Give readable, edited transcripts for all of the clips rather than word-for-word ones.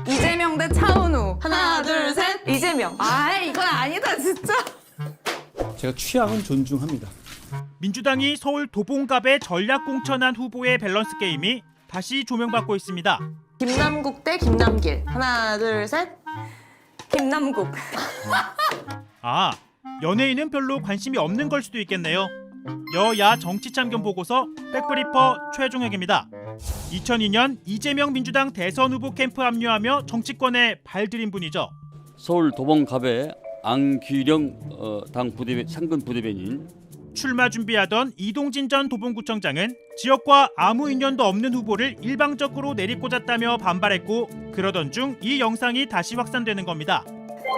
이재명 대 차은우. 하나, 둘, 셋. 이재명. 아, 이건 아니다, 진짜. 제가 취향은 존중합니다. 민주당이 서울 도봉갑에 전략 공천한 후보의 밸런스 게임이 다시 조명받고 있습니다. 김남국 대 김남길. 하나, 둘, 셋. 김남국. 아, 연예인은 별로 관심이 없는 걸 수도 있겠네요. 여야 정치 참견 보고서 백브리퍼 최종혁입니다. 2002년 이재명 민주당 대선 후보 캠프 합류하며 정치권에 발들인 분이죠. 서울 도봉갑의 안규령 상근 부대변인. 출마 준비하던 이동진 전 도봉구청장은 지역과 아무 인연도 없는 후보를 일방적으로 내리꽂았다며 반발했고, 그러던 중 이 영상이 다시 확산되는 겁니다.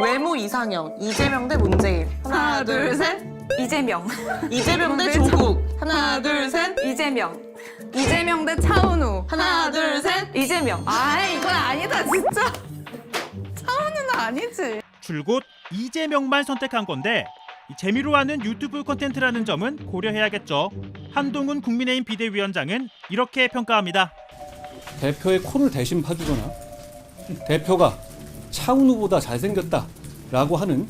외모 이상형. 이재명 대 문재인. 하나, 둘, 셋. 이재명. 이재명 대 조국. 하나, 둘, 셋. 이재명. 이재명 대 차은우. 하나, 둘, 셋. 이재명. 아, 이건 아니다, 진짜. 차은우는 아니지. 줄곧 이재명만 선택한 건데, 이 재미로 하는 유튜브 콘텐츠라는 점은 고려해야겠죠. 한동훈 국민의힘 비대위원장은 이렇게 평가합니다. 대표의 코를 대신 파주거나 대표가 차은우보다 잘생겼다라고 하는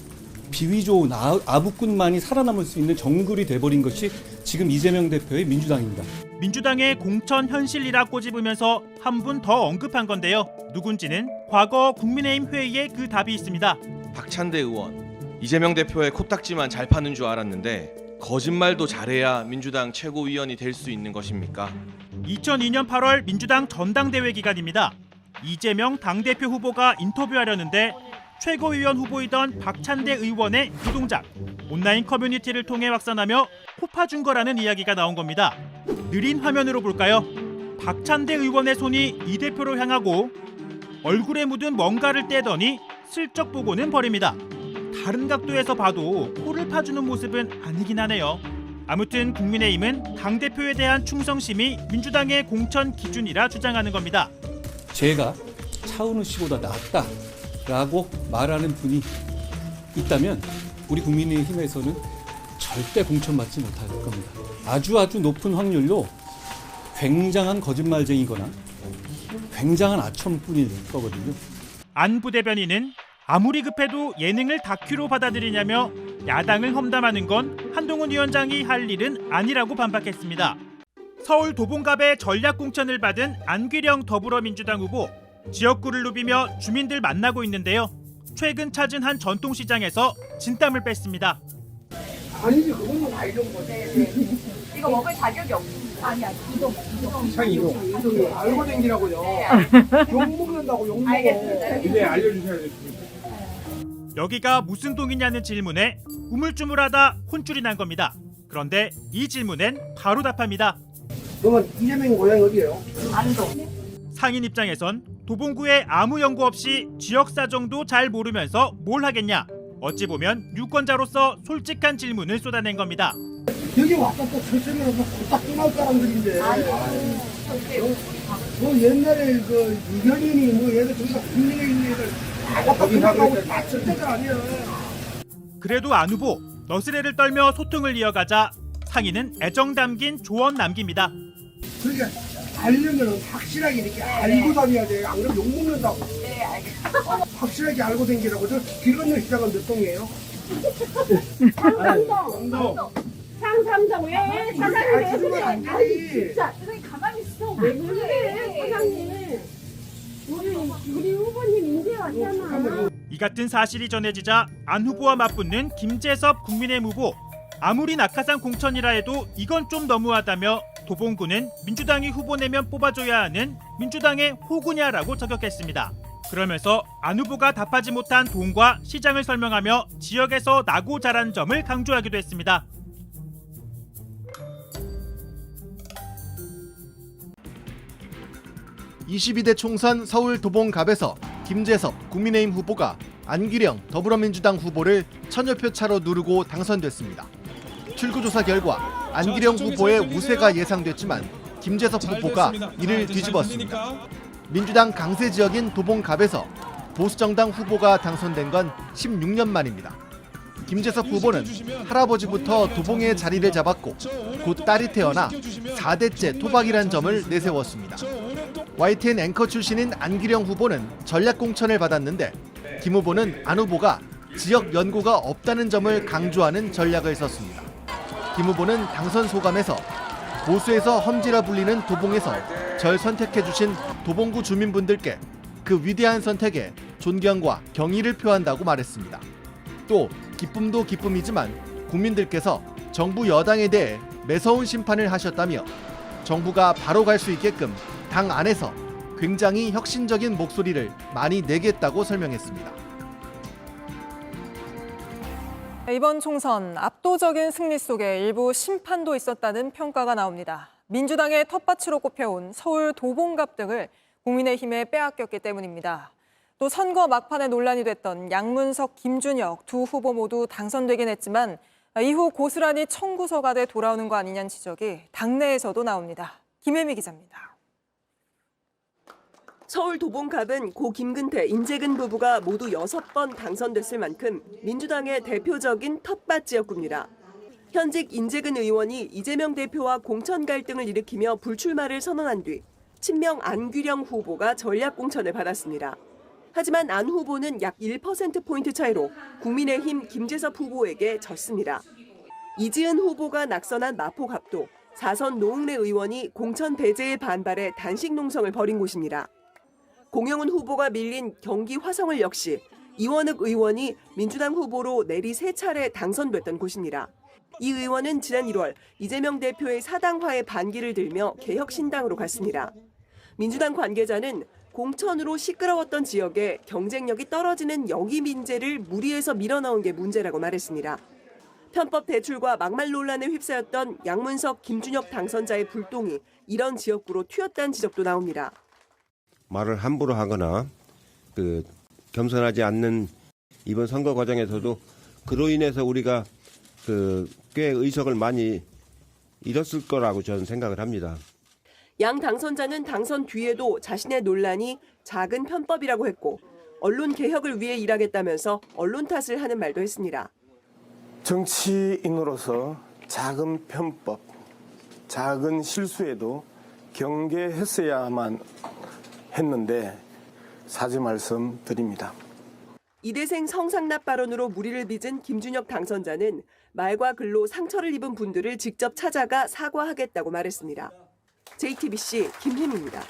비위 좋은 아부꾼만이 살아남을 수 있는 정글이 돼버린 것이 지금 이재명 대표의 민주당입니다. 민주당의 공천 현실이라 꼬집으면서 한 분 더 언급한 건데요. 누군지는 과거 국민의힘 회의에 그 답이 있습니다. 박찬대 의원, 이재명 대표의 코딱지만 잘 파는 줄 알았는데 거짓말도 잘해야 민주당 최고위원이 될 수 있는 것입니까? 2002년 8월 민주당 전당대회 기간입니다. 이재명 당대표 후보가 인터뷰하려는데 최고위원 후보이던 박찬대 의원의 이 동작, 온라인 커뮤니티를 통해 확산하며 코파준 거라는 이야기가 나온 겁니다. 느린 화면으로 볼까요? 박찬대 의원의 손이 이 대표로 향하고 얼굴에 묻은 뭔가를 떼더니 슬쩍 보고는 버립니다. 다른 각도에서 봐도 코를 파주는 모습은 아니긴 하네요. 아무튼 국민의힘은 당대표에 대한 충성심이 민주당의 공천 기준이라 주장하는 겁니다. 제가 차은우 씨보다 낫다라고 말하는 분이 있다면 우리 국민의힘에서는 절대 공천받지 못할 겁니다. 아주 높은 확률로 굉장한 거짓말쟁이거나 굉장한 아첨꾼일 거거든요. 안 부대변인은 아무리 급해도 예능을 다큐로 받아들이냐며 야당을 험담하는 건 한동훈 위원장이 할 일은 아니라고 반박했습니다. 서울 도봉갑에 전략 공천을 받은 안규령 더불어민주당 후보, 지역구를 누비며 주민들 만나고 있는데요. 최근 찾은 한 전통시장에서 진땀을 뺐습니다. 아니지, 그건 다 이런 거지. 이거 먹을 자격이 없어. 아니야, 이동. 이동 알고 댕기라고요. 욕 먹는다고 욕 먹어. 이제 알려주셔야 돼. 여기가 무슨 동이냐는 질문에 우물쭈물하다 혼쭐이 난 겁니다. 그런데 이 질문엔 바로 답합니다. 그러면 이재명 고향이 어디예요? 안동. 상인 입장에선 도봉구에 아무 연고 없이 지역 사정도 잘 모르면서 뭘 하겠냐. 어찌 보면 유권자로서 솔직한 질문을 쏟아낸 겁니다. 여기 왔다 또 설명해서 코딱 떠날 사람들인데. 뭐 옛날에 그 유현인이 뭐 얘들 저기가 국민에 있는 애들 다 갖다 생각하고 다 절대가 아니야. 그래도 안 후보 너스레를 떨며 소통을 이어가자 상인은 애정 담긴 조언 남깁니다. 그러니까 알려면 확실하게 이렇게 알고 다녀야 돼. 안 그러면 욕 먹는다고. 네, 알겠습니다. 확실하게 알고 다니라고. 저 길 건너 시장은 몇 동이에요? 상삼동. 상삼동 왜 사장님 왜 그건 그래? 안 아니 되지. 진짜 선생님 가만히 있어. 왜 그래 사장님? 우리 후보님 이제 왔잖아. 이 같은 사실이 전해지자 안 후보와 맞붙는 김재섭 국민의힘 후보. 아무리 낙하산 공천이라 해도 이건 좀 너무하다며 도봉구는 민주당이 후보 내면 뽑아줘야 하는 민주당의 호구냐라고 저격했습니다. 그러면서 안 후보가 답하지 못한 동과 시장을 설명하며 지역에서 나고 자란 점을 강조하기도 했습니다. (22대) 총선 서울 도봉갑에서 김재섭 국민의힘 후보가 안규령 더불어민주당 후보를 1000여 표 차로 누르고 당선됐습니다. 출구조사 결과 안규령 후보의 우세가 예상됐지만 김재섭 후보가 이를 뒤집었습니다. 민주당 강세 지역인 도봉갑에서 보수정당 후보가 당선된 건 16년 만입니다. 김재섭 후보는 할아버지부터 도봉의 자리를 잡았고 곧 딸이 태어나 4대째 토박이란 점을 내세웠습니다. YTN 앵커 출신인 안기령 후보는 전략 공천을 받았는데 김 후보는 안 후보가 지역 연고가 없다는 점을 강조하는 전략을 썼습니다. 김 후보는 당선 소감에서 보수에서 험지라 불리는 도봉에서 절 선택해 주신 도봉구 주민분들께 그 위대한 선택에 존경과 경의를 표한다고 말했습니다. 또 기쁨도 기쁨이지만 국민들께서 정부 여당에 대해 매서운 심판을 하셨다며 정부가 바로 갈 수 있게끔 당 안에서 굉장히 혁신적인 목소리를 많이 내겠다고 설명했습니다. 이번 총선 압도적인 승리 속에 일부 심판도 있었다는 평가가 나옵니다. 민주당의 텃밭으로 꼽혀온 서울 도봉갑 등을 국민의힘에 빼앗겼기 때문입니다. 또 선거 막판에 논란이 됐던 양문석, 김준혁 두 후보 모두 당선되긴 했지만 이후 고스란히 청구서가 돼 돌아오는 거 아니냐는 지적이 당내에서도 나옵니다. 김혜미 기자입니다. 서울 도봉갑은 고 김근태, 인재근 부부가 모두 6번 당선됐을 만큼 민주당의 대표적인 텃밭 지역구입니다. 현직 인재근 의원이 이재명 대표와 공천 갈등을 일으키며 불출마를 선언한 뒤 친명 안규령 후보가 전략 공천을 받았습니다. 하지만 안 후보는 약 1%포인트 차이로 국민의힘 김재섭 후보에게 졌습니다. 이지은 후보가 낙선한 마포갑도 4선 노웅래 의원이 공천 배제에 반발해 단식 농성을 벌인 곳입니다. 공영훈 후보가 밀린 경기 화성을 역시 이원흑 의원이 민주당 후보로 내리 3차례 당선됐던 곳입니다. 이 의원은 지난 1월 이재명 대표의 사당화에 반기를 들며 개혁신당으로 갔습니다. 민주당 관계자는 공천으로 시끄러웠던 지역에 경쟁력이 떨어지는 여기 민재를 무리해서 밀어넣은 게 문제라고 말했습니다. 편법 대출과 막말 논란에 휩싸였던 양문석, 김준혁 당선자의 불똥이 이런 지역구로 튀었다는 지적도 나옵니다. 말을 함부로 하거나 겸손하지 않는 이번 선거 과정에서도 그로 인해서 우리가 꽤 의석을 많이 잃었을 거라고 저는 생각을 합니다. 양 당선자는 당선 뒤에도 자신의 논란이 작은 편법이라고 했고 언론 개혁을 위해 일하겠다면서 언론 탓을 하는 말도 했습니다. 정치인으로서 작은 편법, 작은 실수에도 경계했어야만 했는데 사죄 말씀드립니다. 이대생 성상납 발언으로 물의를 빚은 김준혁 당선자는 말과 글로 상처를 입은 분들을 직접 찾아가 사과하겠다고 말했습니다. JTBC 김혜미입니다.